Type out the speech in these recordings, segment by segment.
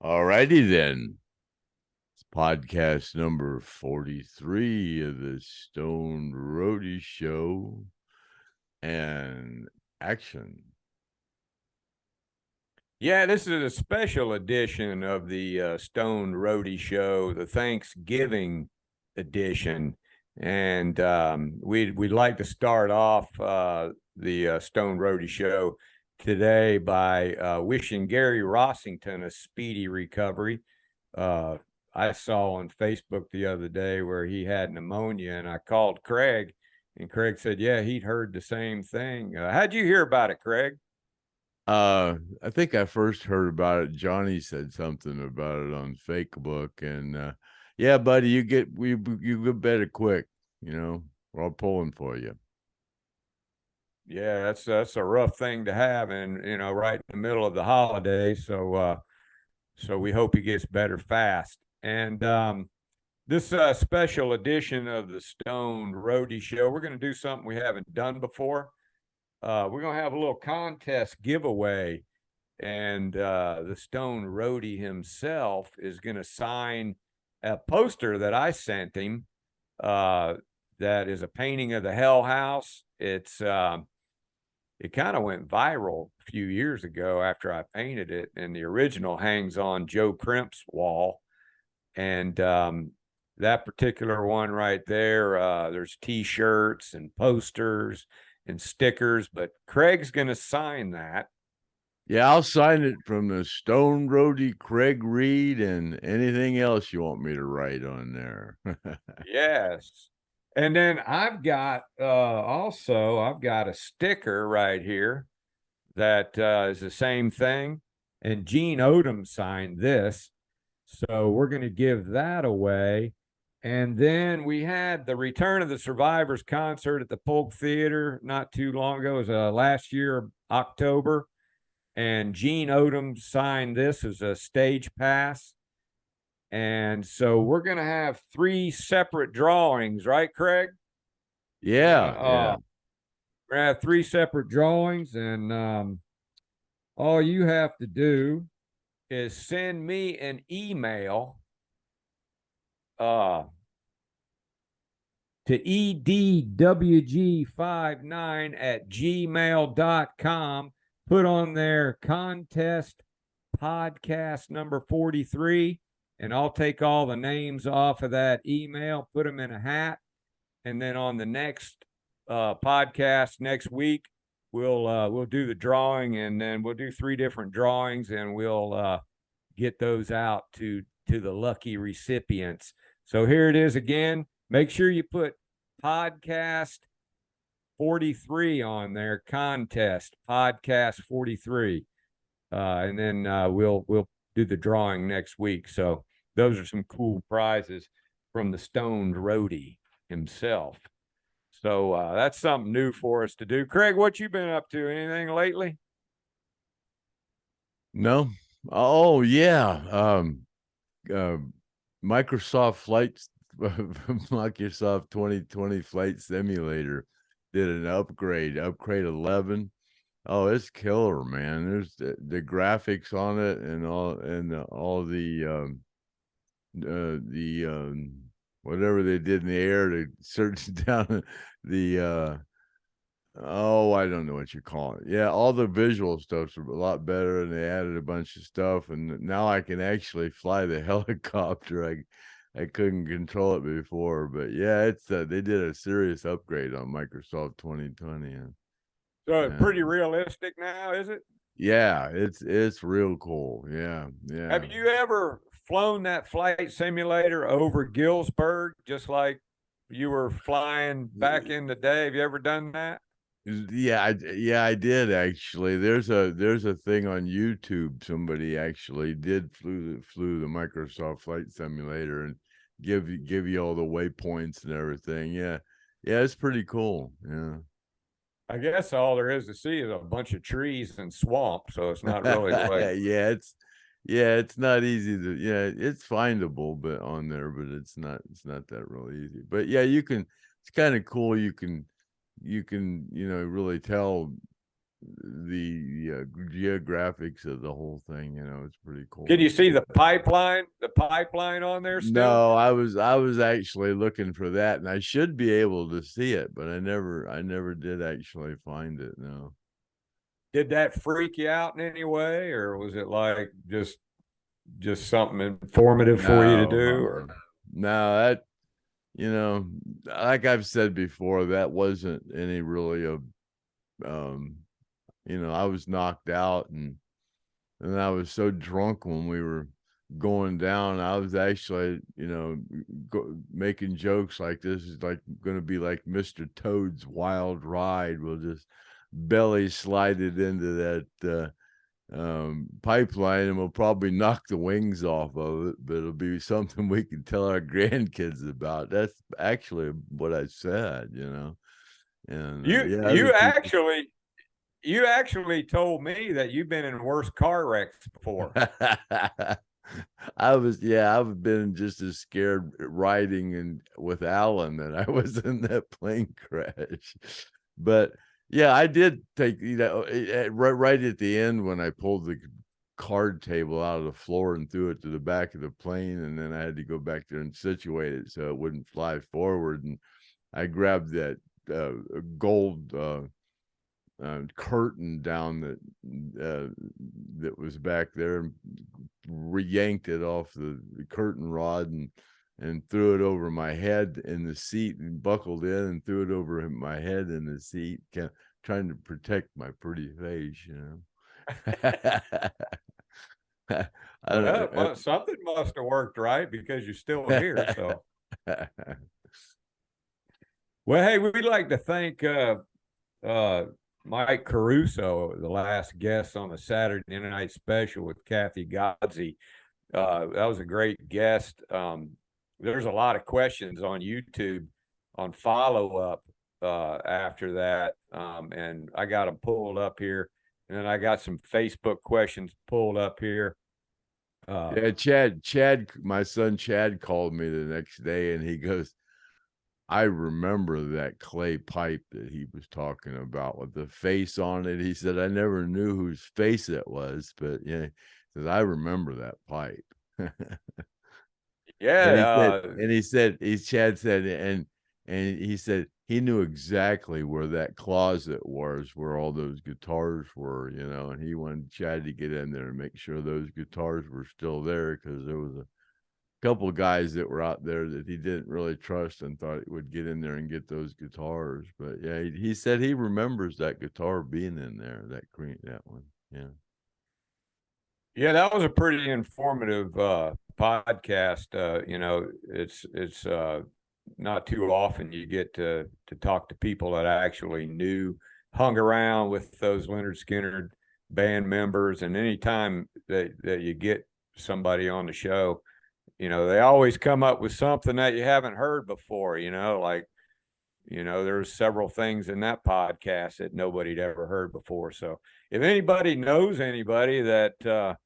Alrighty then. It's podcast number 43 of the STONED Roadie Show and action. Yeah, this is a special edition of the STONED Roadie Show, the Thanksgiving edition. And we'd like to start off the STONED Roadie Show today by wishing Gary Rossington a speedy recovery. I saw on Facebook the other day where he had pneumonia, and I called Craig, and Craig said, yeah, he'd heard the same thing. How'd you hear about it, Craig? I think I first heard about it. Johnny said something about it on FakeBook, and yeah, buddy, you get better quick. We're all pulling for you. Yeah, that's a rough thing to have, and right in the middle of the holidays. So we hope he gets better fast. And this special edition of the STONED Roadie Show, we're going to do something we haven't done before. We're going to have a little contest giveaway, and the STONED Roadie himself is going to sign a poster that I sent him. That is a painting of the Hell House. It kind of went viral a few years ago after I painted it, and the original hangs on Joe Crimp's wall. And that particular one right there, there's T-shirts and posters and stickers, but Craig's going to sign that. Yeah, I'll sign it from the STONED Roadie, Craig Reed, and anything else you want me to write on there. Yes. And then I've got I've got a sticker right here that is the same thing. And Gene Odom signed this. So we're going to give that away. And then we had the Return of the Survivors concert at the Polk Theater not too long ago. It was last year, October. And Gene Odom signed this as a stage pass. And so we're going to have 3 separate drawings, right, Craig? Yeah. We're going to have 3 separate drawings, and all you have to do is send me an email to edwg59@gmail.com. Put on their contest podcast number 43, and I'll take all the names off of that email, put them in a hat, and then on the next podcast next week, we'll do the drawing, and then we'll do 3 different drawings, and we'll get those out to the lucky recipients. So here it is again. Make sure you put podcast 43 on there, contest podcast 43. And then we'll do the drawing next week. So those are some cool prizes from the STONED Roadie himself. So that's something new for us to do. Craig, what you been up to? Anything lately? No. Oh yeah. Microsoft 2020 Flight Simulator did an upgrade 11. Oh, it's killer, man. There's the graphics on it and all the whatever they did in the air to search down the I don't know what you call it. Yeah, all the visual stuff's a lot better, and they added a bunch of stuff, and now I can actually fly the helicopter. I couldn't control it before, but yeah, it's they did a serious upgrade on Microsoft 2020. So pretty realistic now, is it? Yeah, it's real cool. Yeah. Have you ever flown that flight simulator over Gillsburg, just like you were flying back in the day? Have you ever done that? Yeah, I did actually. There's a thing on YouTube. Somebody actually flew the Microsoft Flight Simulator and give you all the waypoints and everything. Yeah, it's pretty cool. Yeah. I guess all there is to see is a bunch of trees and swamp, so it's not really like it's not easy to it's findable but on there, but it's not that really easy. But yeah, it's kind of cool. You can really tell the geographics of the whole thing. It's pretty cool. Can you see the pipeline on there still? No, I was actually looking for that, and I should be able to see it, but I never did actually find it. No. Did that freak you out in any way, or was it like just something informative for you to do? Or no, that like I've said before, that wasn't any really I was knocked out, and I was so drunk when we were going down. I was actually, making jokes like this is like going to be like Mr. Toad's Wild Ride. We'll just belly slide it into that pipeline, and we'll probably knock the wings off of it, but it'll be something we can tell our grandkids about. That's actually what I said, And you actually told me that you've been in worse car wrecks before. I've been just as scared riding and with Alan that I was in that plane crash. But yeah, I did take, right at the end when I pulled the card table out of the floor and threw it to the back of the plane, and then I had to go back there and situate it so it wouldn't fly forward. And I grabbed that gold curtain down that was back there, and yanked it off the curtain rod and threw it over my head in the seat, and buckled in and threw it over my head in the seat, trying to protect my pretty face, Well, something must have worked right, because you're still here. So, well, hey, we'd like to thank Mike Caruso, the last guest on the Saturday Night Special with Kathy Godsey. That was a great guest. There's a lot of questions on YouTube on follow-up after that, and I got them pulled up here, and then I got some Facebook questions pulled up here. Yeah, Chad, my son Chad called me the next day, and he goes, I remember that clay pipe that he was talking about with the face on it. He said, I never knew whose face it was, but yeah, says, I remember that pipe. Yeah. Chad said, and he said he knew exactly where that closet was, where all those guitars were, and he wanted Chad to get in there and make sure those guitars were still there, because there was a couple of guys that were out there that he didn't really trust and thought he would get in there and get those guitars. But yeah, he said he remembers that guitar being in there, that one. Yeah, that was a pretty informative podcast. It's not too often you get to talk to people that actually hung around with those Lynyrd Skynyrd band members. And anytime that you get somebody on the show, they always come up with something that you haven't heard before, there's several things in that podcast that nobody'd ever heard before. So if anybody knows anybody that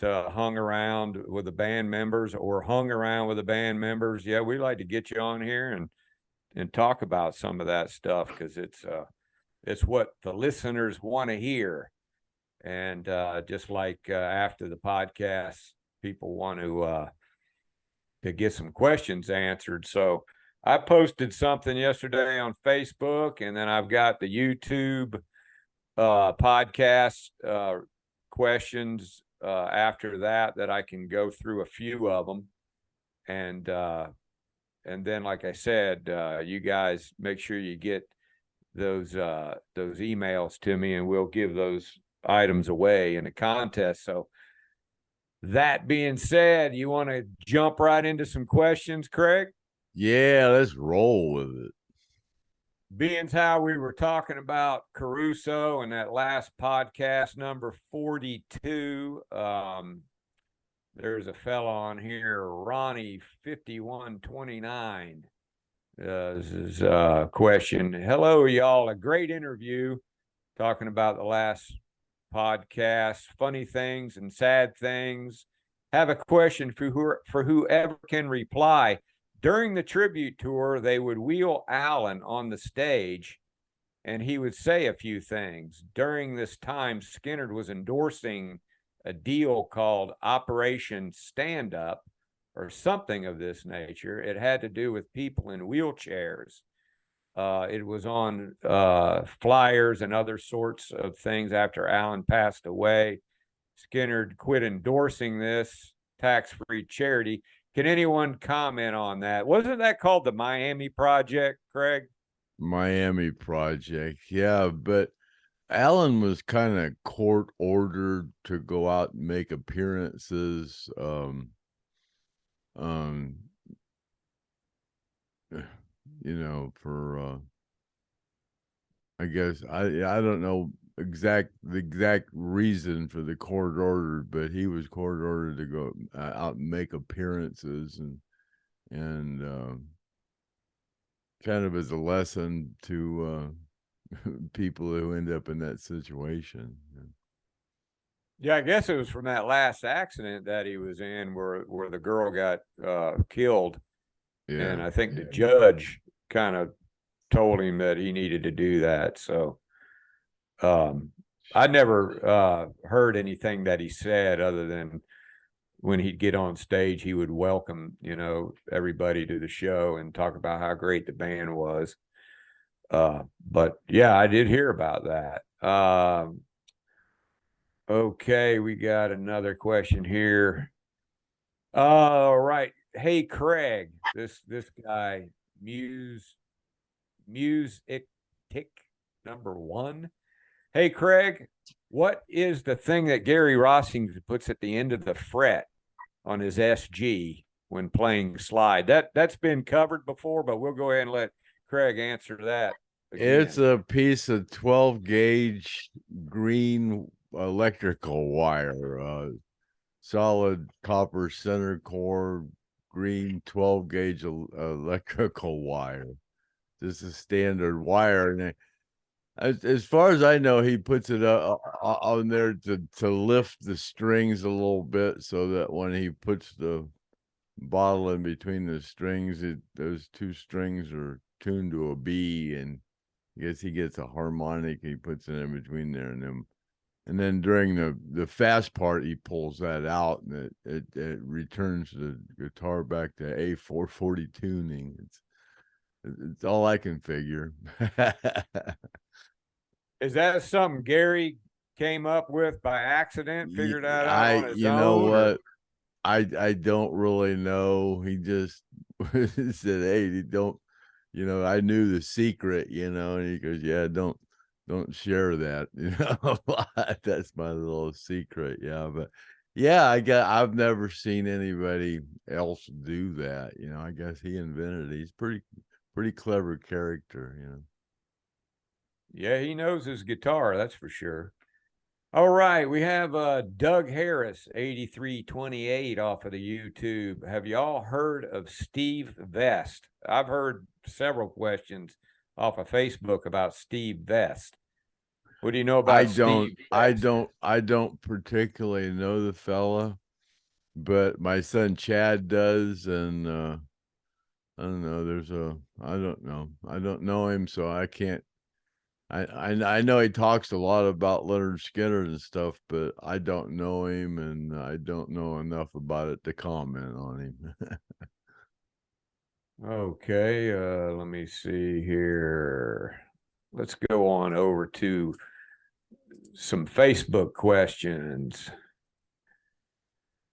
hung around with the band members, yeah, we'd like to get you on here and talk about some of that stuff, because it's what the listeners want to hear. And just like after the podcast, people want to get some questions answered. So I posted something yesterday on Facebook, and then I've got the YouTube podcast questions after that I can go through a few of them. And then, like I said, you guys make sure you get those emails to me, and we'll give those items away in a contest. So that being said, you want to jump right into some questions, Craig? Yeah, let's roll with it. Being how we were talking about Caruso in that last podcast, number 42, there's a fella on here, Ronnie 5129. This is a question. Hello, y'all. A great interview talking about the last podcast, funny things and sad things. Have a question for whoever can reply. During the tribute tour, they would wheel Alan on the stage and he would say a few things. During this time, Skynyrd was endorsing a deal called Operation Stand Up or something of this nature. It had to do with people in wheelchairs. It was on flyers and other sorts of things after Alan passed away. Skynyrd quit endorsing this tax-free charity. Can anyone comment on that? Wasn't that called the Miami Project, Craig? Miami Project. Yeah, but Alan was kind of court ordered to go out and make appearances. You know, for I guess I don't know the exact reason for the court order, but he was court ordered to go out and make appearances and kind of as a lesson to people who end up in that situation. Yeah, I guess it was from that last accident that he was in where the girl got killed. Yeah. And I think the judge kind of told him that he needed to do that. So I never heard anything that he said other than when he'd get on stage, he would welcome, you know, everybody to the show and talk about how great the band was. But yeah, I did hear about that. Okay, we got another question here. All right. Hey, Craig, this guy, Music Tick #1. Hey, Craig, what is the thing that Gary Rossington puts at the end of the fret on his SG when playing slide? That's been covered before, but we'll go ahead and let Craig answer that again. It's a piece of 12 gauge green electrical wire, solid copper center core, green 12 gauge electrical wire. Just a standard wire, and as far as I know, he puts it on there to lift the strings a little bit, so that when he puts the bottle in between the strings, those two strings are tuned to a B, and I guess he gets a harmonic he puts it in between there, and then during the fast part, he pulls that out, and it returns the guitar back to A440 tuning. It's all I can figure. Is that something Gary came up with by accident, figured out on his own? You know what? I don't really know. He just said, "Hey, don't," you know, I knew the secret, you know, and he goes, "Yeah, don't share that," you know. That's my little secret. Yeah, but yeah, I've never seen anybody else do that, you know. I guess he invented it. He's pretty clever character, you know. Yeah, he knows his guitar, that's for sure. All right, we have Doug Harris, 8328 off of the YouTube. Have y'all heard of Steve Vest? I've heard several questions off of Facebook about Steve Vest. What do you know about Steve Vest? I don't particularly know the fella, but my son Chad does, and I don't know. I don't know him, so I can't. I know he talks a lot about Lynyrd Skynyrd and stuff, but I don't know him, and I don't know enough about it to comment on him. Okay, let me see here. Let's go on over to some Facebook questions.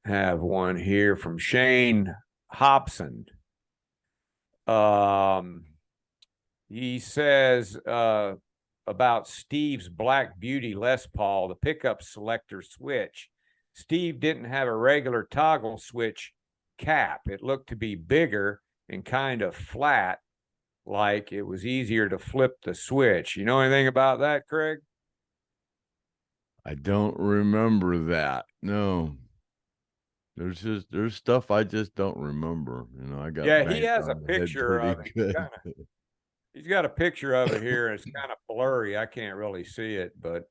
Have one here from Shane Hobson. He says about Steve's Black Beauty Les Paul, the pickup selector switch. Steve didn't have a regular toggle switch cap. It looked to be bigger and kind of flat, like it was easier to flip the switch. You know anything about that, Craig? I don't remember that. No. There's stuff I just don't remember. You know, I got he has a picture of it. He's got a picture of it here, and it's kind of blurry. I can't really see it, but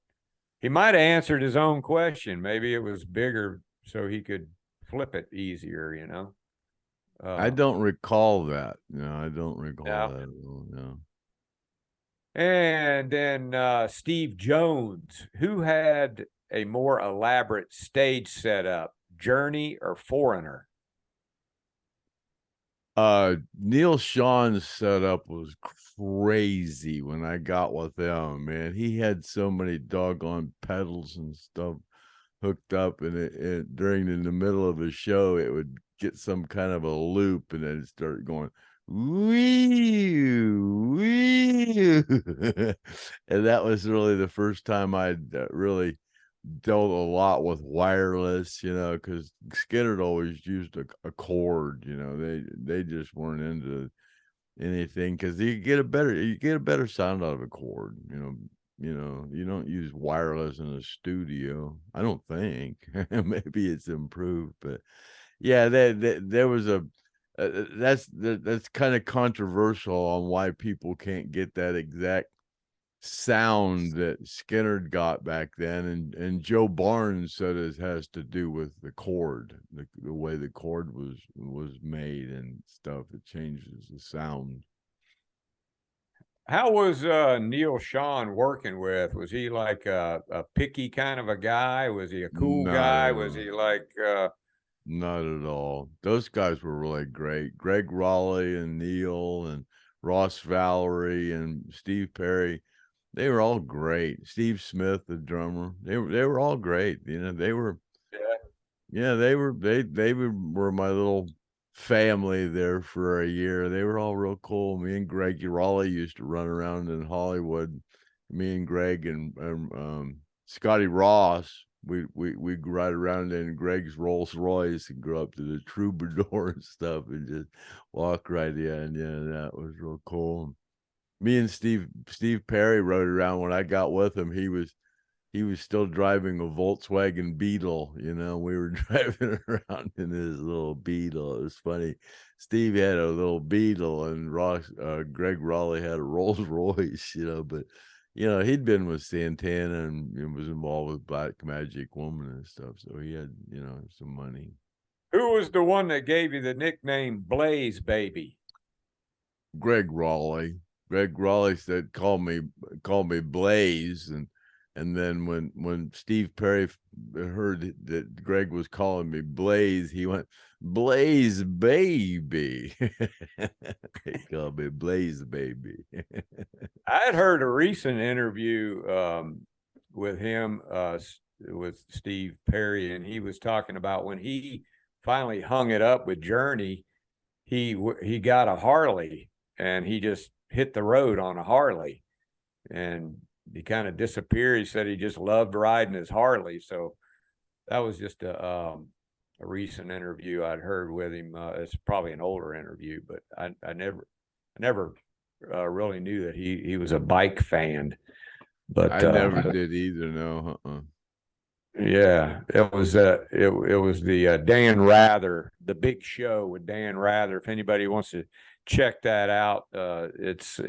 he might have answered his own question. Maybe it was bigger so he could flip it easier, you know. I don't recall that. No, I don't recall that at all. No. And then Steve Jones, who had a more elaborate stage setup, Journey or Foreigner? Neil Sean's setup was crazy when I got with him, man. He had so many doggone pedals and stuff hooked up, and it during in the middle of a show, it would get some kind of a loop, and then it started going wee wee, and that was really the first time I'd really dealt a lot with wireless, because Skynyrd always used a cord. They just weren't into anything because you get a better sound out of a cord. You don't use wireless in a studio. I don't think. Maybe it's improved, but yeah, there was that's kind of controversial on why people can't get that exact sound that Skynyrd got back then, and Joe Barnes said it has to do with the chord, the way the chord was made and stuff. It changes the sound. How was Neil Sean working with? Was he like a picky kind of a guy? Was he a cool Not guy? at Was all. he like Not at all. Those guys were really great. Greg Raleigh and Neil and Ross Valerie and Steve Perry. They were all great. Steve Smith, the drummer. They were all great. They were yeah. they were my little family there for a year. They were all real cool. Me and Greg Raleigh used to run around in Hollywood. Me and Greg and Scotty Ross, we'd ride around in Greg's Rolls Royce and go up to the Troubadour and stuff and just walk right in. Yeah, that was real cool. Me and Steve Perry rode around. When I got with him, he was still driving a Volkswagen Beetle. We were driving around in his little Beetle. It was funny. Steve had a little Beetle, and Greg Raleigh had a Rolls Royce. But he'd been with Santana and was involved with Black Magic Woman and stuff, so he had some money. Who was the one that gave you the nickname Blaze Baby? Greg Raleigh. Greg Raleigh said, call me Blaze, and then when Steve Perry heard that Greg was calling me Blaze, he went, Blaze Baby. He called me Blaze Baby. I had heard a recent interview with him, with Steve Perry, and he was talking about when he finally hung it up with Journey, he got a Harley, and he just hit the road on a Harley, and he kind of disappeared. He said he just loved riding his Harley. So that was just a recent interview I'd heard with him. It's probably an older interview, but I never really knew that he was a bike fan. But I never did either. No. Yeah, it was the Dan Rather, the Big Show with Dan Rather. If anybody wants to check that out, it's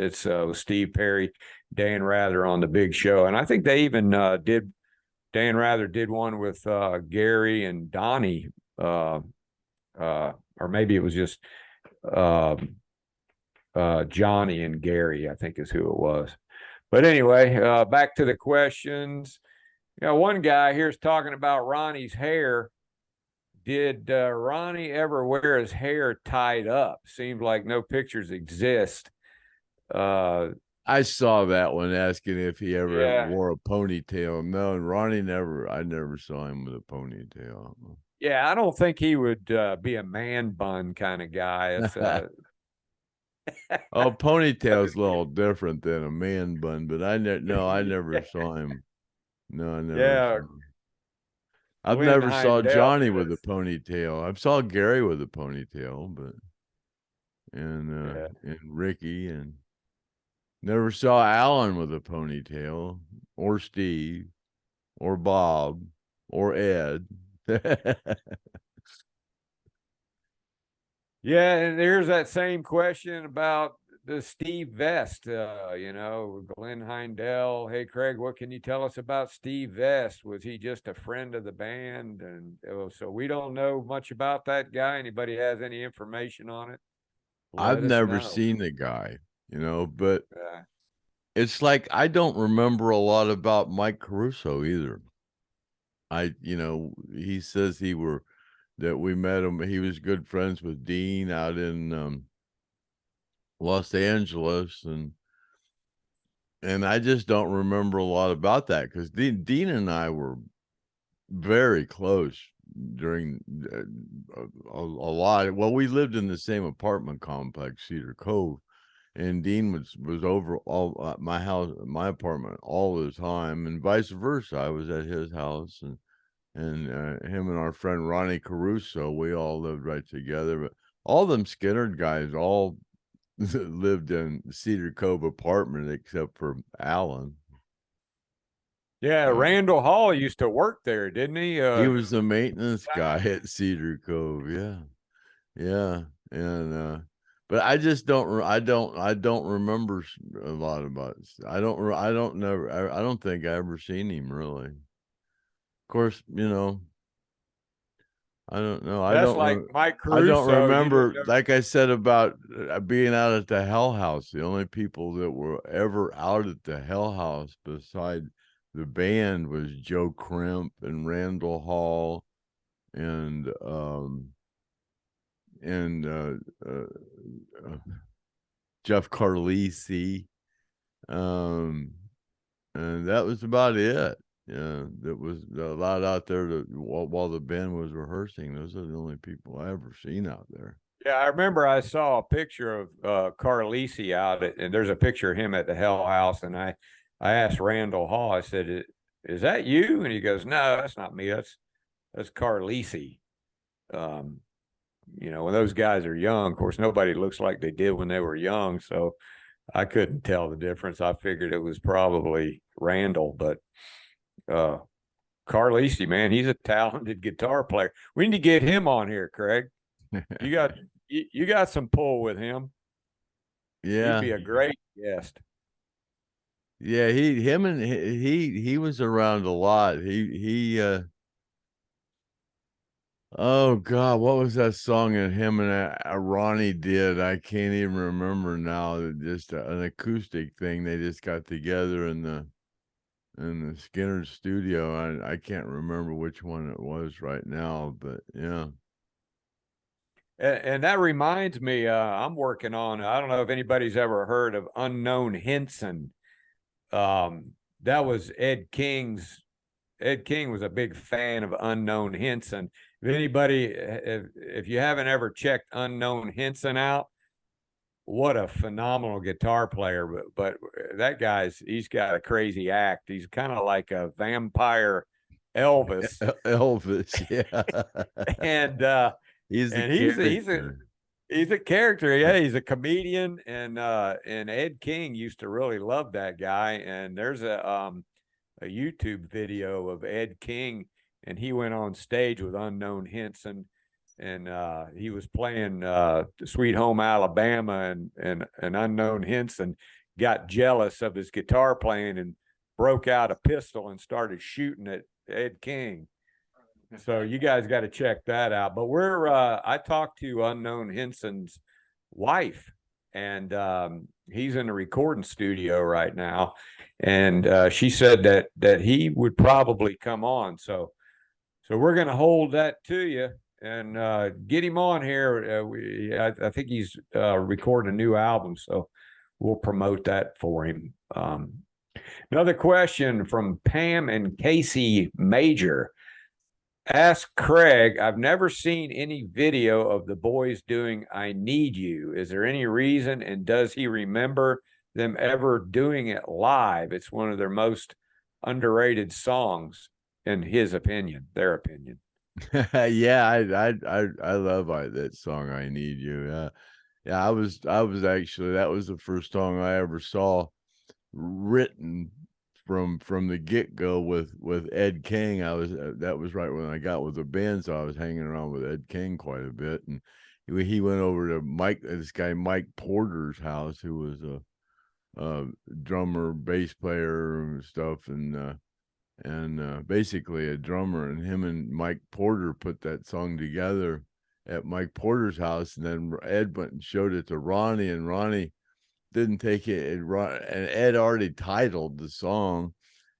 Steve Perry, Dan Rather on the Big Show, and I think they even did. Dan Rather did one with Gary and Donnie, or maybe it was just Johnny and Gary, I think is who it was. But anyway, back to the questions. One guy here's talking about Ronnie's hair. Did Ronnie ever wear his hair tied up? Seems like no pictures exist. I saw that one asking if he ever wore a ponytail. No, Ronnie never. I never saw him with a ponytail. Yeah, I don't think he would be a man bun kind of guy. Oh, ponytail's a little different than a man bun, but I never saw him. No, I never. Yeah. I've never saw Johnny with a ponytail. I saw Gary with a ponytail, but and Ricky, and never saw Alan with a ponytail, or Steve, or Bob, or Ed. Yeah, and there's that same question about the Steve Vest. Glenn Heindel. Hey, Craig, what can you tell us about Steve Vest? Was he just a friend of the band? And so we don't know much about that guy. Anybody has any information on it? I've never seen the guy, but it's like I don't remember a lot about Mike Caruso either. He says that we met him. He was good friends with Dean out in Los Angeles, and I just don't remember a lot about that because Dean and I were very close during a lot. Well, we lived in the same apartment complex, Cedar Cove, and Dean was over all my house, my apartment all the time, and vice versa. I was at his house, and him and our friend Ronnie Caruso, we all lived right together. But all them Skynyrd guys all lived in Cedar Cove apartment except for Alan. Yeah, Randall Hall used to work there, didn't he? He was the maintenance guy at Cedar Cove. Yeah, yeah, and but I just I don't remember a lot about it. I don't think I ever seen him really. Of course, I don't know. That's like Mike Caruso. I don't remember. Like I said about being out at the Hell House, the only people that were ever out at the Hell House beside the band was Joe Crimp and Randall Hall and Jeff Carlisi, and that was about it. Yeah, that was a lot out there while the band was rehearsing. Those are the only people I ever seen out there. Yeah, I remember I saw a picture of Carlisi out and there's a picture of him at the Hell House, and I asked Randall Hall, I said, "Is that you?" And he goes, "No, that's not me. That's Carlisi." When those guys are young, of course, nobody looks like they did when they were young, so I couldn't tell the difference. I figured it was probably Randall, but Carlisi, man, he's a talented guitar player. We need to get him on here, Craig. You got some pull with him. Yeah, he'd be a great guest. Yeah, he was around a lot. Oh God, what was that song that him and Ronnie did? I can't even remember now. Just an acoustic thing. They just got together in the Skynyrd studio. I can't remember which one it was right now, but yeah. And that reminds me, I'm working on. I don't know if anybody's ever heard of Unknown Hinson. That was Ed King's. Ed King was a big fan of Unknown Hinson. If you haven't ever checked Unknown Hinson out, what a phenomenal guitar player. But that he's got a crazy act. He's kind of like a vampire Elvis. Elvis, yeah. And he's a character. Yeah, he's a comedian, and Ed King used to really love that guy. And there's a YouTube video of Ed King, and he went on stage with Unknown Hinson, and he was playing Sweet Home Alabama, and Unknown Hinson got jealous of his guitar playing and broke out a pistol and started shooting at Ed King. So you guys got to check that out. But I talked to Unknown Hinson's wife, and he's in the recording studio right now, and she said that he would probably come on. So we're going to hold that to you and get him on here. I think he's recording a new album, so we'll promote that for him. Another question from Pam and Casey Major. Ask Craig, I've never seen any video of the boys doing I Need You. Is there any reason, and does he remember them ever doing it live? It's one of their most underrated songs, in his opinion, their opinion. Yeah, I love that song, I Need You. Yeah, I was actually, that was the first song I ever saw written from the get-go with Ed King. That was right when I got with the band, so I was hanging around with Ed King quite a bit, and he went over to this guy Mike Porter's house, who was a drummer, bass player and stuff, and basically a drummer, and him and Mike Porter put that song together at Mike Porter's house, and then Ed went and showed it to Ronnie, and Ronnie didn't take it, and Ed already titled the song,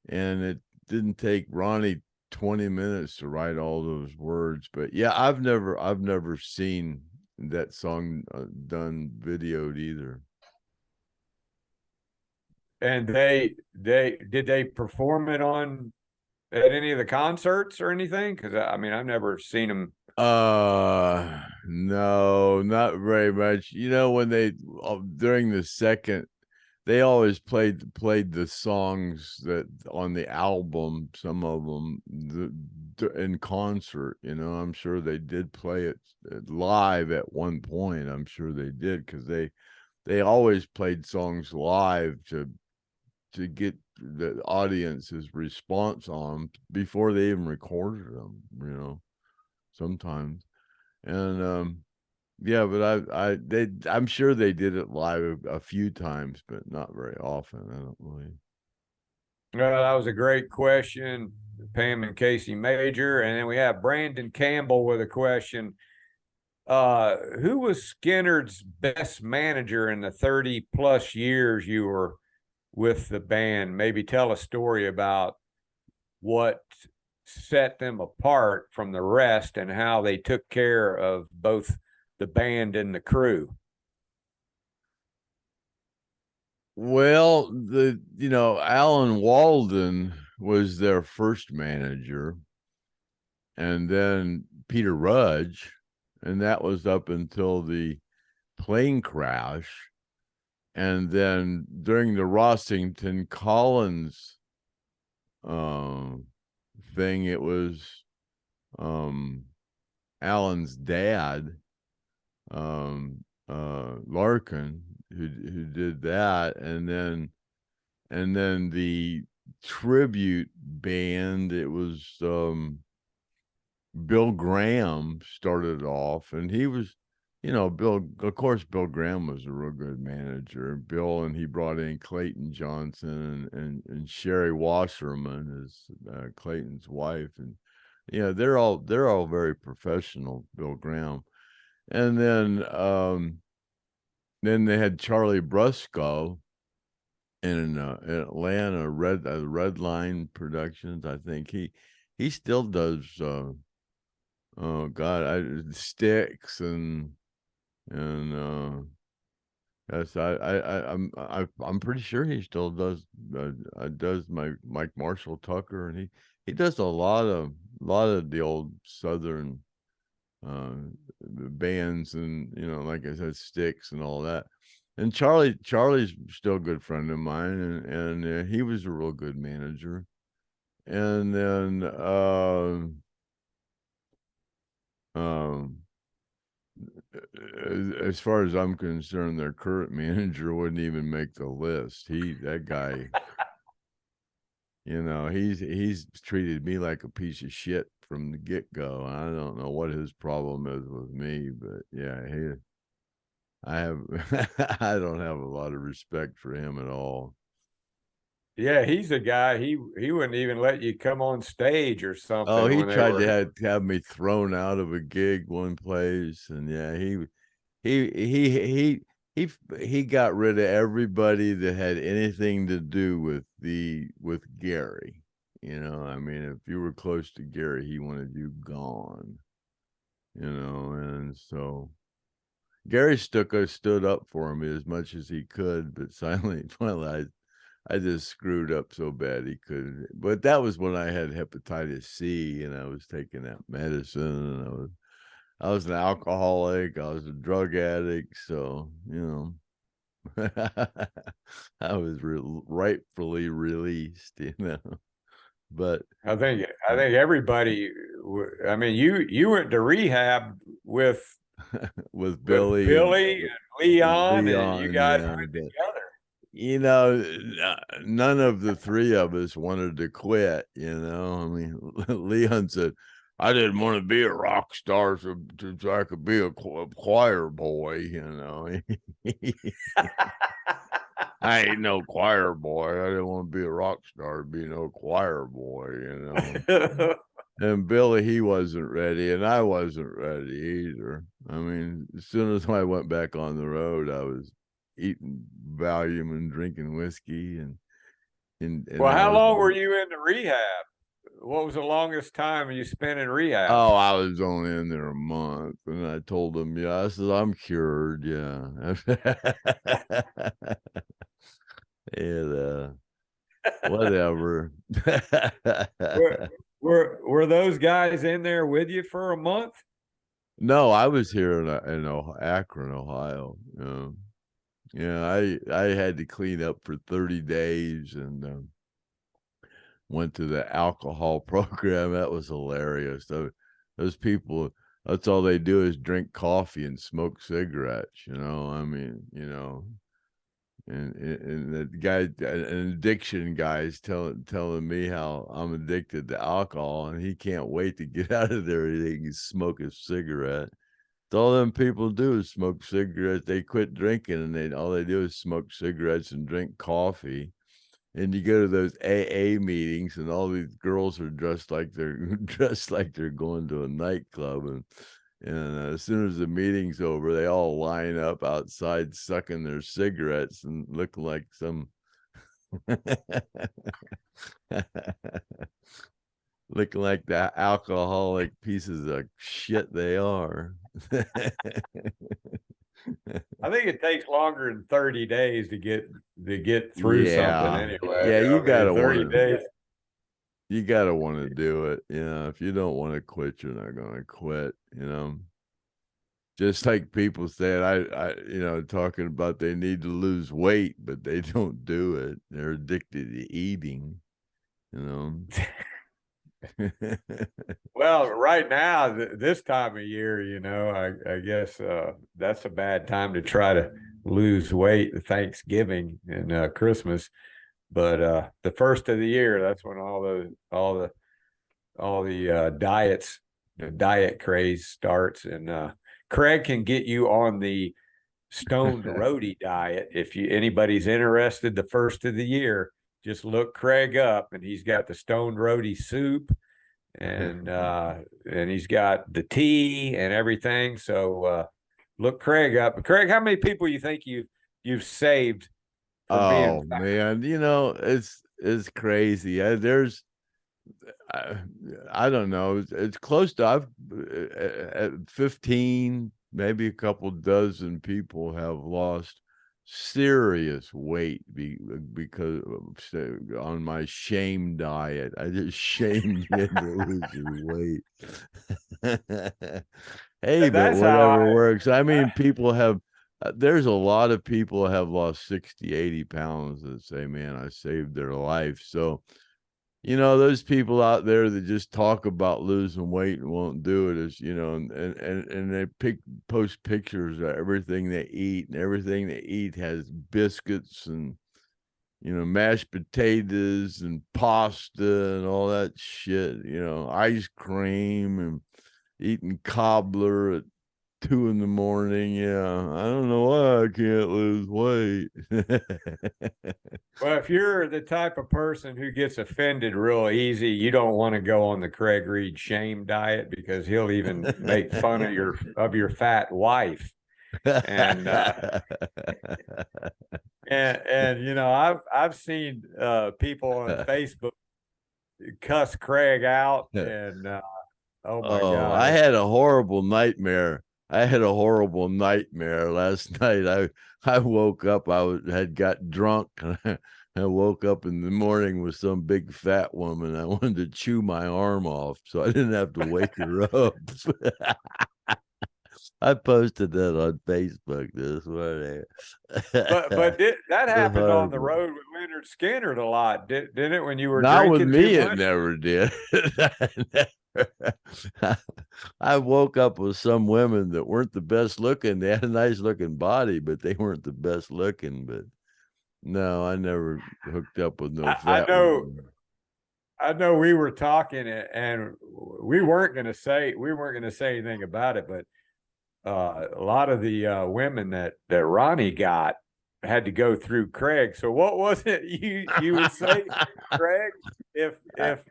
and it didn't take Ronnie 20 minutes to write all those words. But yeah, I've never seen that song done videoed either. And they perform it on at any of the concerts or anything? Because I mean, I've never seen them. No, not very much. You know, when they during the second, they always played the songs that on the album, some of them in concert. You know, I'm sure they did play it live at one point. I'm sure they did, because they always played songs live to get the audience's response on them before they even recorded them, you know, sometimes. And yeah, but I'm sure they did it live a few times, but not very often, I don't believe. Well, that was a great question, Pam and Casey Major. And then we have Brandon Campbell with a question. Who was Skynyrd's best manager in the 30 plus years you were with the band? Maybe tell a story about what set them apart from the rest and how they took care of both the band and the crew. Well, Alan Walden was their first manager, and then Peter Rudge, and that was up until the plane crash. And then during the Rossington Collins thing, it was Alan's dad, Larkin, who did that. And then the tribute band, it was Bill Graham started off, and he was, Bill Graham was a real good manager. Bill, and he brought in Clayton Johnson and Sherry Wasserman as Clayton's wife, and they're all very professional. Bill Graham, and then they had Charlie Brusco in Atlanta, Red Line Productions. I think he still does. Oh God, Sticks and yes, I'm pretty sure he still does my Mike Marshall Tucker, and he does a lot of the old Southern bands, and like I said, Sticks and all that. And Charlie's still a good friend of mine, and he was a real good manager. And then as far as I'm concerned, their current manager wouldn't even make the list. That guy, he's treated me like a piece of shit from the get-go. I don't know what his problem is with me, but yeah, I don't have a lot of respect for him at all. Yeah, he's a guy. He wouldn't even let you come on stage or something. Oh, he tried to have me thrown out of a gig one place, and yeah, he got rid of everybody that had anything to do with Gary. I mean, if you were close to Gary, he wanted you gone. And so Gary stood up for him as much as he could, but finally I just screwed up so bad he couldn't. But that was when I had hepatitis C, and I was taking that medicine, and I was an alcoholic, I was a drug addict, so I was rightfully released, But I think everybody. I mean, you went to rehab with Billy and Leon, and you guys went together. None of the three of us wanted to quit. I mean, Leon said, I didn't want to be a rock star so I could be a choir boy. I ain't no choir boy. I didn't want to be a rock star, be no choir boy. And Billy, he wasn't ready, and I wasn't ready either. I mean, as soon as I went back on the road, I was eating Valium and drinking whiskey and Well, how long were everything. you in the rehab? What was the longest time you spent in rehab? Oh, I was only in there a month, and I told them, yeah, I said, I'm cured, yeah. And whatever. Were those guys in there with you for a month? No, I was here in Akron, Ohio. Yeah, I had to clean up for 30 days and went to the alcohol program. That was hilarious. Those people, that's all they do is drink coffee and smoke cigarettes, I mean, and the guy, an addiction guy, is telling me how I'm addicted to alcohol, and he can't wait to get out of there. He can smoke a cigarette. All them people do is smoke cigarettes. They quit drinking, and all they do is smoke cigarettes and drink coffee. And you go to those AA meetings, and all these girls are dressed like they're going to a nightclub, and as soon as the meeting's over, they all line up outside sucking their cigarettes and looking like some looking like the alcoholic pieces of shit they are. I think it takes longer than 30 days to get through something anyway. Yeah, you gotta 30 days. You gotta want to do it. If you don't want to quit, you're not gonna quit. Just like people said, talking about they need to lose weight, but they don't do it. They're addicted to eating. Well, right now, this time of year, I guess that's a bad time to try to lose weight. Thanksgiving and Christmas, but the first of the year, that's when all the diets, the diet craze starts. And Craig can get you on the Stoned Roadie diet if anybody's interested. The first of the year, just look Craig up, and he's got the Stoned Roadie soup, and he's got the tea and everything. So look Craig up. Craig, how many people you think you've saved from being fat? Man, it's crazy. I don't know. It's close to at 15, maybe a couple dozen people have lost serious weight because on my shame diet. I just shamed me into losing weight. Hey, but whatever works. I mean, people have there's a lot of people have lost 60, 80 pounds that say, man, I saved their life. So those people out there that just talk about losing weight and won't do it and they post pictures of everything they eat, and everything they eat has biscuits and mashed potatoes and pasta and all that shit, ice cream, and eating cobbler at 2 a.m. Yeah, I don't know why I can't lose weight. Well, if you're the type of person who gets offended real easy, you don't want to go on the Craig Reed shame diet, because he'll even make fun of your fat wife. And I've seen people on Facebook cuss Craig out, and oh my God, I had a horrible nightmare. Last night. I woke up. Had got drunk, and I woke up in the morning with some big fat woman. I wanted to chew my arm off, so I didn't have to wake her up. I posted that on Facebook this morning. But that happened on the road with Lynyrd Skynyrd a lot, didn't it? When you were not drinking with me, too it much? never did. I woke up with some women that weren't the best looking. They had a nice looking body, but they weren't the best looking. But no, I never hooked up with no fat woman. I know we were talking, and we weren't going to say anything about it, but a lot of the women that Ronnie got had to go through Craig. So what was it you would say, Craig, if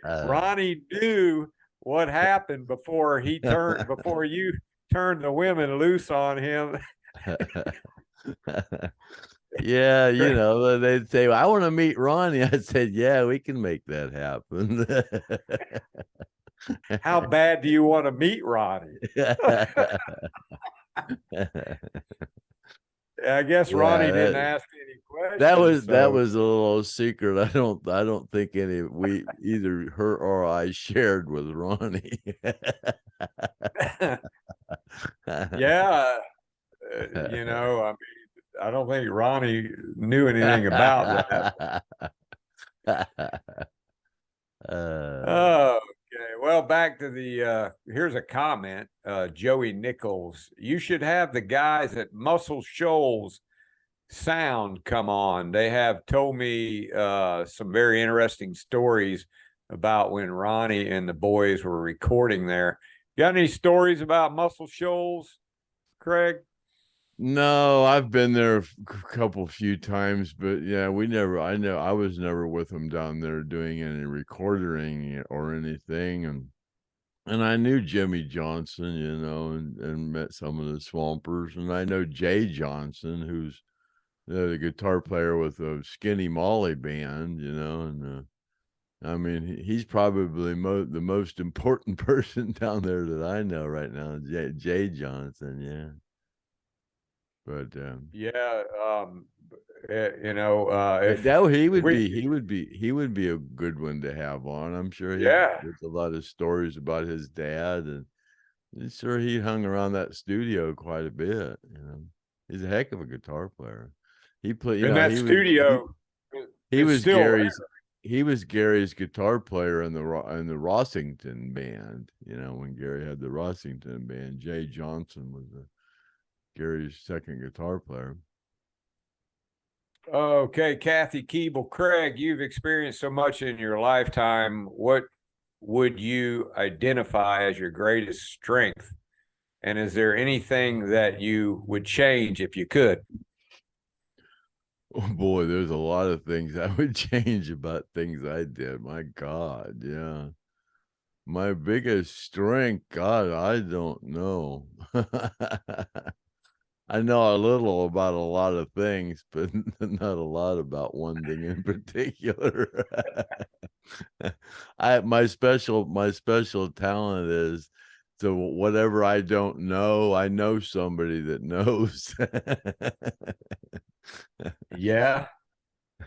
Ronnie knew what happened before you turned the women loose on him? Yeah, they'd say, "I want to meet Ronnie." I said, "Yeah, we can make that happen." How bad do you want to meet Ronnie? I guess Ronnie didn't Yeah, ask any that questions. was that So was a little secret. I don't think we either her or I shared with Ronnie. yeah, I mean, I don't think Ronnie knew anything about that. Oh, okay. Well, back to here's a comment. Joey Nichols. You should have the guys at Muscle Shoals Sound come on. They have told me some very interesting stories about when Ronnie and the boys were recording there. Got any stories about Muscle Shoals, Craig? No, I've been there few times, but yeah, I was never with them down there doing any recording or anything. And I knew Jimmy Johnson, and met some of the Swampers. And I know Jay Johnson, who's the guitar player with the Skinny Molly band, and I mean, he's probably the most important person down there that I know right now, Jay Johnson, yeah. But Yeah, that he would we, be he would be a good one to have on. I'm sure yeah, there's a lot of stories about his dad, and I'm sure he hung around that studio quite a bit. He's a heck of a guitar player. He played, and that studio he is was still Gary's guitar player in the Rossington band. When Gary had the Rossington band, Jay Johnson was Gary's second guitar player. Okay, Kathy Keeble. Craig, you've experienced so much in your lifetime. What would you identify as your greatest strength? And is there anything that you would change if you could? Oh boy, there's a lot of things I would change about things I did. My God, yeah. My biggest strength, God, I don't know. I know a little about a lot of things, but not a lot about one thing in particular. My special talent is, so whatever I don't know, I know somebody that knows. Yeah.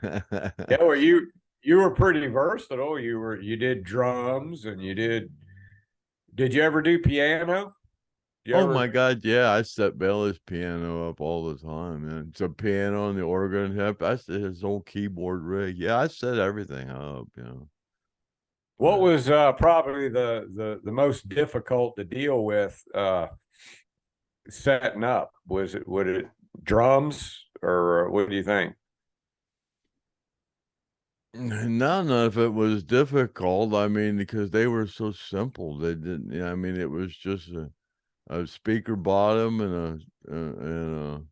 Yeah, well, you were pretty versatile. You did drums and did you ever do piano? You Oh my ever God, yeah, I set Bailey's piano up all the time, man. It's a piano and the organ. I set his old keyboard rig. Yeah, I set everything up. What But was probably the most difficult to deal with setting up? Would it drums or what do you think? none of it was difficult. I mean, because they were so simple. They didn't. I mean, it was just a speaker bottom and an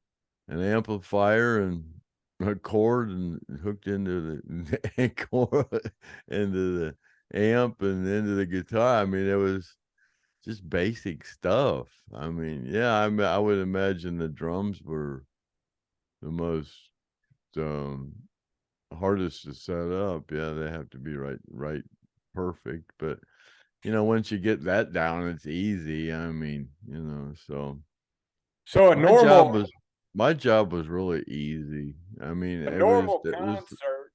amplifier and a cord and hooked into the cord into the amp and into the guitar. I mean, it was just basic stuff. I mean, yeah, I would imagine the drums were the most um, hardest to set up. Yeah, they have to be right, perfect. But once you get that down, it's easy. I mean, so So my job was really easy. I mean, a it was normal concert,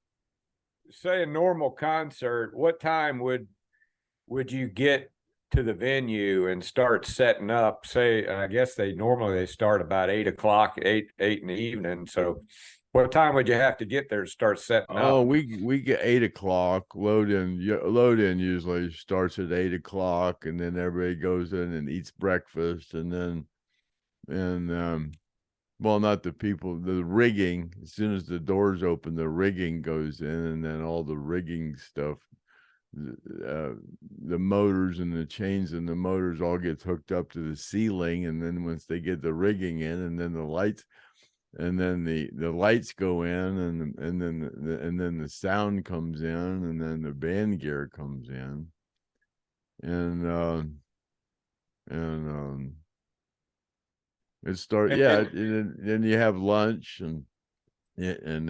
say a normal concert, what time would you get to the venue and start setting up? Say, I guess they start about 8 o'clock, eight in the evening. So, what time would you have to get there to start setting Oh, up? we get 8 o'clock. Load in usually starts at 8 o'clock, and then everybody goes in and eats breakfast, and then well, not the people, the rigging. As soon as the doors open, the rigging goes in, and then all the rigging stuff, the motors and the chains and the motors all gets hooked up to the ceiling, and then once they get the rigging in, and then the lights. And then the lights go in, and then the sound comes in, and then the band gear comes in, and and it start And yeah, then and then you have lunch, and Yeah, and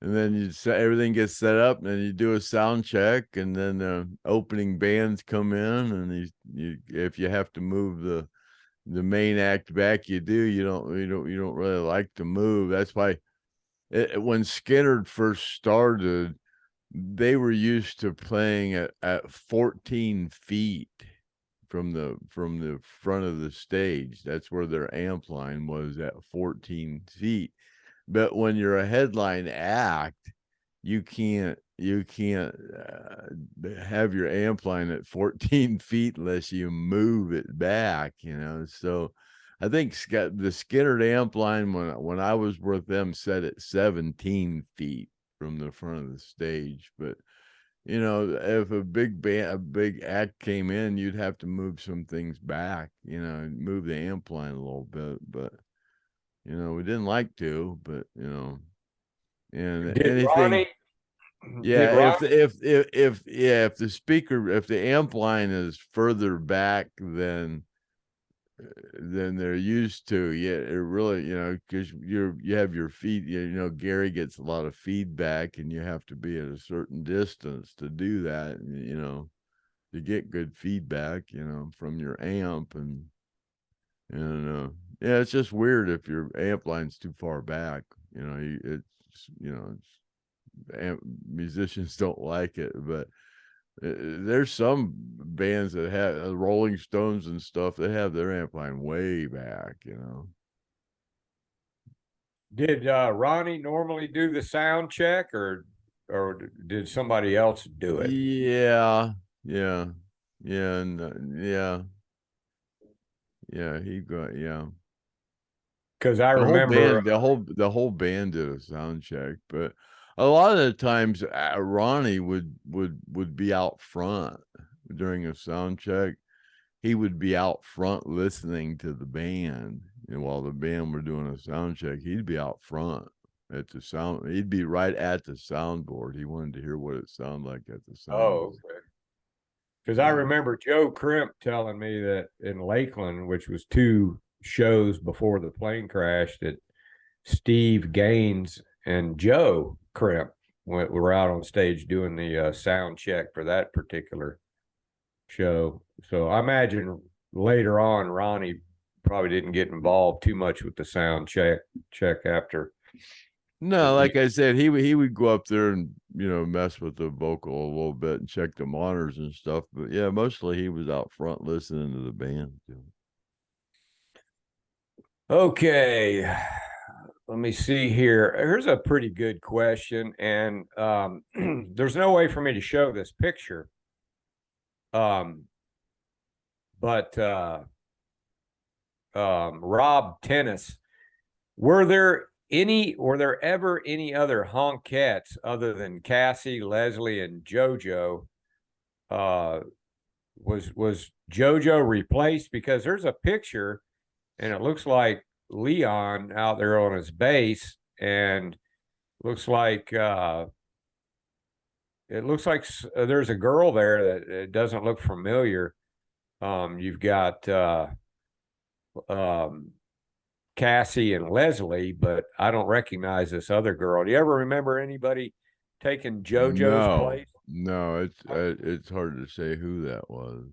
then you set everything gets set up, and then you do a sound check, and then opening bands come in, and you if you have to move the main act back, you do. You don't really like to move. That's why when Skynyrd first started, they were used to playing at 14 feet from the front of the stage. That's where their amp line was, at 14 feet. But when you're a headline act, you can't have your amp line at 14 feet unless you move it back, So I think the Skynyrd amp line, when I was with them, set at 17 feet from the front of the stage. But if a big act came in, you'd have to move some things back, move the amp line a little bit. But we didn't like to, but and Did anything. Ronnie? Did Yeah, Ronnie? if the speaker, if the amp line is further back than they're used to, yeah, it really, because you have your feet, Gary gets a lot of feedback, and you have to be at a certain distance to do that, to get good feedback, from your amp, and yeah, it's just weird if your amp line's too far back, musicians don't like it, but there's some bands that have Rolling Stones and stuff. They have their amp line way back. Did Ronnie normally do the sound check, or did somebody else do it? Yeah, yeah, yeah, and yeah. He got Because I The whole remember, band, the whole band did a sound check, but a lot of the times Ronnie would be out front during a sound check. He would be out front listening to the band, and while the band were doing a sound check, he'd be out front at the sound. He'd be right at the soundboard. He wanted to hear what it sounded like at the soundboard. okay. Because I remember Joe Crimp telling me that in Lakeland, which was 2 shows before the plane crash, that Steve Gaines and Joe Crimp were out on stage doing the sound check for that particular show. So I imagine later on, Ronnie probably didn't get involved too much with the sound check after. No, like I said, he would go up there and mess with the vocal a little bit and check the monitors and stuff. But yeah, mostly he was out front listening to the band. Okay, let me see here. Here's a pretty good question, and there's no way for me to show this picture. But Rob Tennis, were there ever any other honkettes other than Cassie, Leslie, and JoJo? Was JoJo replaced? Because there's a picture, and it looks like Leon out there on his bass, and looks like there's a girl there that it doesn't look familiar. You've got Cassie and Leslie, but I don't recognize this other girl. Do you ever remember anybody taking JoJo's place? No, it's hard to say who that was.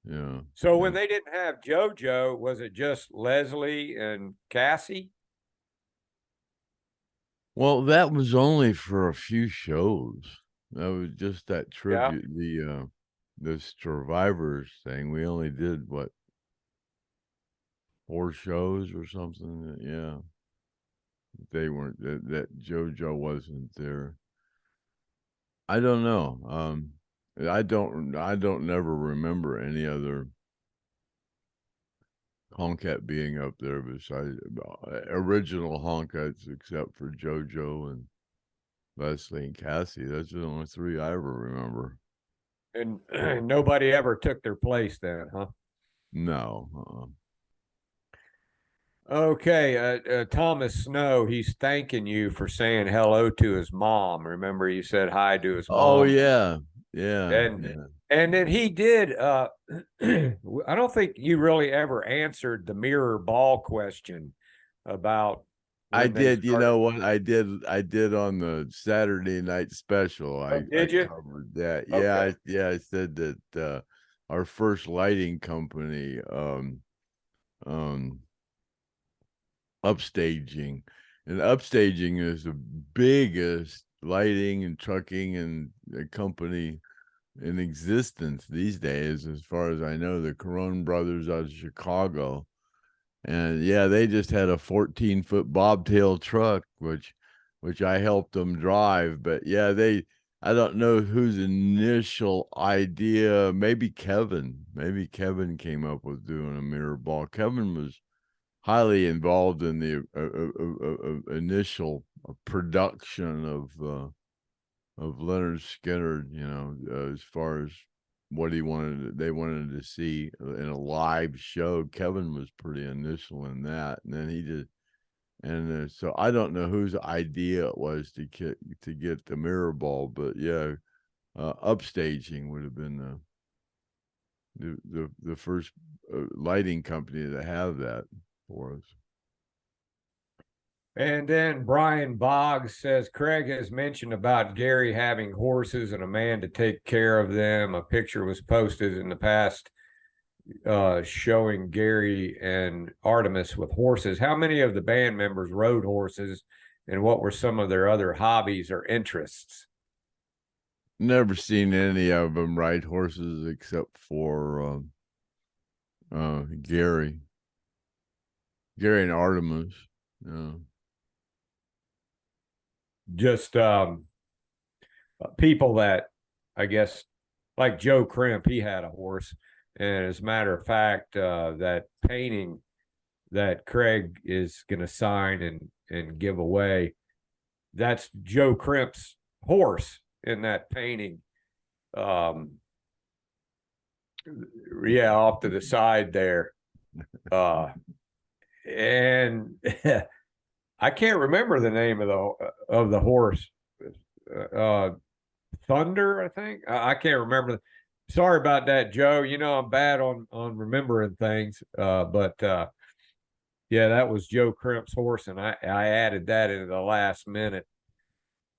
Yeah. So when they didn't have JoJo, was it just Leslie and Cassie? Well, that was only for a few shows. That was just that tribute, the Survivors thing. We only did 4 shows or something. Yeah. They weren't that JoJo wasn't there. I don't know. I don't never remember any other honkat being up there besides original honkats, except for JoJo and Leslie and Cassie. That's the only 3 I ever remember. And nobody ever took their place then, huh? No. Okay, Thomas Snow, he's thanking you for saying hello to his mom. Remember, you said hi to his mom. Oh yeah, yeah. And then he did. I don't think you really ever answered the mirror ball question about I when they did, you started? know what? I did on the Saturday night special. Oh, I did you? covered that. Okay. I said that our first lighting company, um upstaging, and upstaging is the biggest lighting and trucking and company in existence these days, as far as I know. The Corone brothers out of Chicago. And yeah, they just had a 14-foot bobtail truck, which I helped them drive. But yeah, I don't know whose initial idea. Maybe Kevin came up with doing a mirror ball. Kevin was highly involved in the initial production of Lynyrd Skynyrd, as far as what they wanted to see in a live show. Kevin was pretty initial in that, and then he did, and so I don't know whose idea it was to get the mirror ball, but yeah, upstaging would have been the first lighting company to have that for us. And then Brian Boggs says Craig has mentioned about Gary having horses and a man to take care of them. A picture was posted in the past showing Gary and Artemis with horses. How many of the band members rode horses, and what were some of their other hobbies or interests? Never seen any of them ride horses except for Gary and Artemis. Just people that, I guess, like Joe Crimp, he had a horse. And as a matter of fact, that painting that Craig is going to sign and give away, that's Joe Crimp's horse in that painting. Yeah, off to the side there. And I can't remember the name of the horse. Thunder, I think. I can't remember. Sorry about that, Joe. You know I'm bad on remembering things. But yeah, that was Joe Crimp's horse, and I added that into the last minute.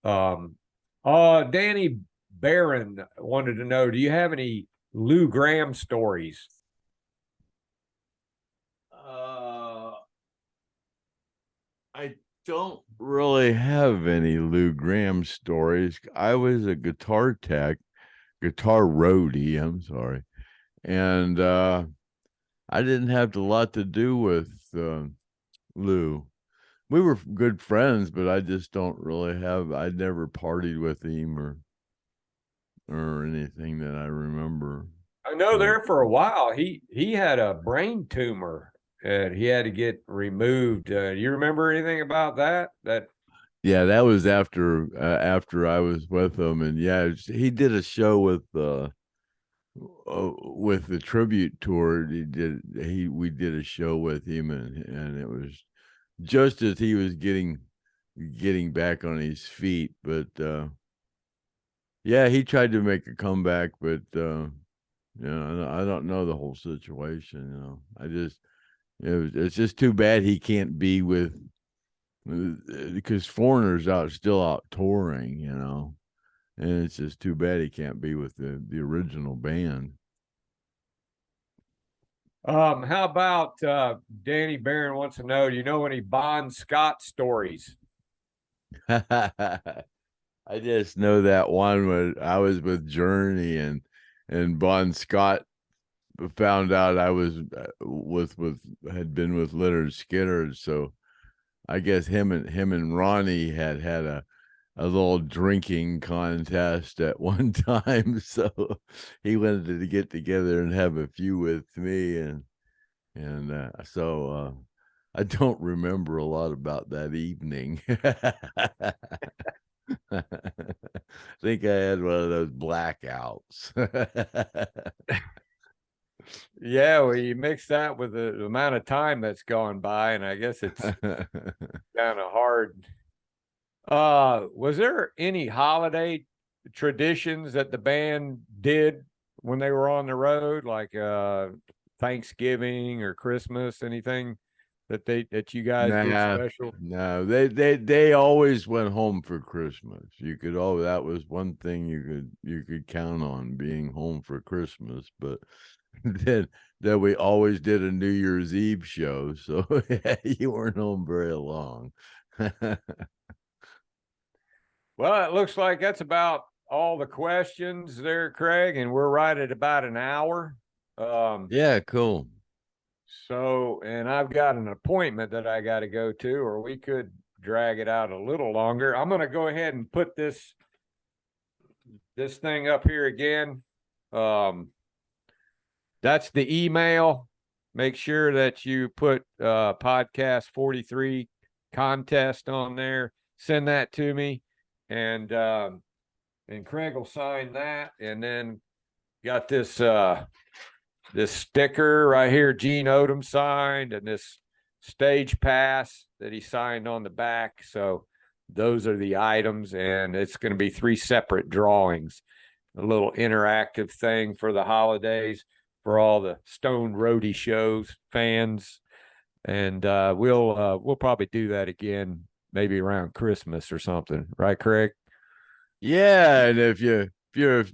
Danny Barron wanted to know, do you have any Lou Gramm stories? I don't really have any Lou Gramm stories. I was a guitar roadie, I'm sorry. And I didn't have a lot to do with Lou. We were good friends, but I just don't really I never partied with him or anything that I remember. I know there for a while he had a brain tumor and he had to get removed. You remember anything about that? Yeah, that was after I was with him, and yeah, he did a show with the tribute tour. We did a show with him, and it was just as he was getting back on his feet. But yeah, he tried to make a comeback, but I don't know the whole situation. It's just too bad he can't be with, because Foreigner's still out touring, and it's just too bad he can't be with the original band. How about Danny Barron wants to know, do you know any Bon Scott stories? I just know that one when I was with Journey and Bon Scott found out I was had been with Lynyrd Skynyrd, so I guess him and Ronnie had a little drinking contest at one time, so he wanted to get together and have a few with me, and so I don't remember a lot about that evening. I think I had one of those blackouts. Yeah, well, you mix that with the amount of time that's gone by, and I guess it's kind of hard. Was there any holiday traditions that the band did when they were on the road, like Thanksgiving or Christmas, anything that you guys did special? No, they always went home for Christmas. You could that was one thing you could count on, being home for Christmas. But then we always did a New Year's Eve show, so you weren't home very long. Well, it looks like that's about all the questions there, Craig, and we're right at about an hour. Yeah, cool. So, and I've got an appointment that I got to go to, or we could drag it out a little longer. I'm going to go ahead and put this thing up here again. That's the email. Make sure that you put podcast 43 contest on there. Send that to me, and Craig will sign that. And then got this this sticker right here, Gene Odom signed, and this stage pass that he signed on the back. So those are the items, and it's going to be 3 separate drawings. A little interactive thing for the holidays for all the Stoned Roadie shows fans, and we'll probably do that again maybe around Christmas or something, right, Craig? Yeah, and if you're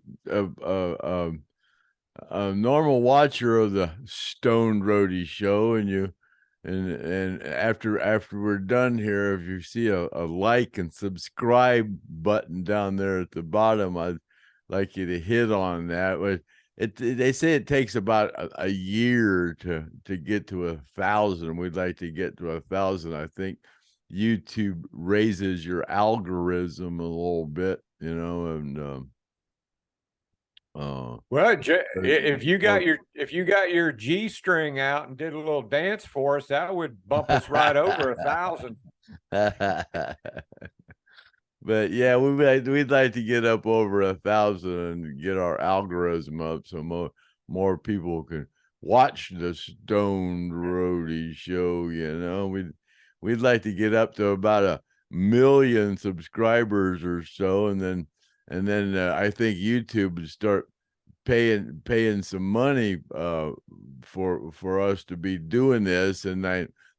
a normal watcher of the Stoned Roadie show, and after we're done here, if you see a like and subscribe button down there at the bottom, I'd like you to hit on that. They say it takes about a year to get to 1,000. We'd like to get to 1,000. I think YouTube raises your algorithm a little bit, and well, if you got your G string out and did a little dance for us, that would bump us right over 1,000. But yeah, we'd like to get up over 1,000 and get our algorithm up so more people can watch the Stoned Roadie show. We'd like to get up to about 1 million subscribers or so, and then I think YouTube would start paying some money for us to be doing this. And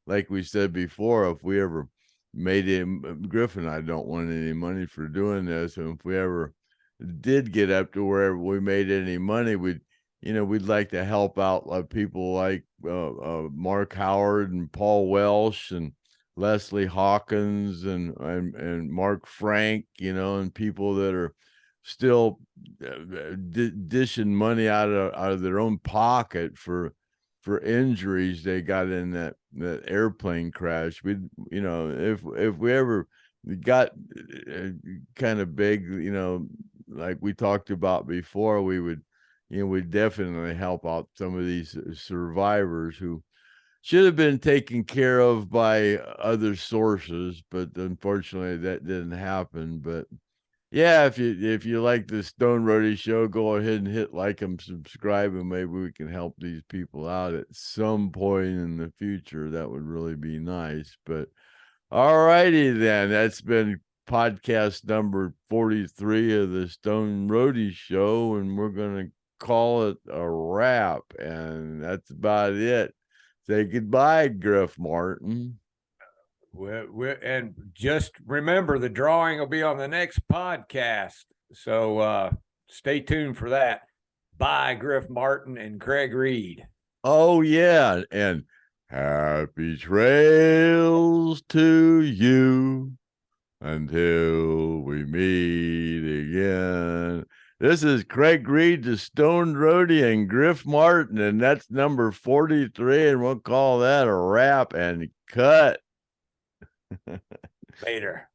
like we said before, if we ever made it, Griff and I don't want any money for doing this, and if we ever did get up to wherever we made any money, we'd like to help out people like Mark Howard and Paul Welsh and Leslie Hawkins and Mark Frank, and people that are still dishing money out of their own pocket for injuries they got in that airplane crash. If we ever got kind of big, like we talked about before, we would we'd definitely help out some of these survivors who should have been taken care of by other sources, but unfortunately that didn't happen. But yeah, if you like the Stoned Roadie show, go ahead and hit like and subscribe, and maybe we can help these people out at some point in the future. That would really be nice. But all righty then, that's been podcast number 43 of the Stoned Roadie show, and we're gonna call it a wrap, and that's about it. Say goodbye, Griff Martin. And just remember, the drawing will be on the next podcast. So stay tuned for that. Bye, Griff Martin and Craig Reed. Oh, yeah. And happy trails to you until we meet again. This is Craig Reed, the Stoned Roadie, and Griff Martin, and that's number 43, and we'll call that a wrap and cut. Later.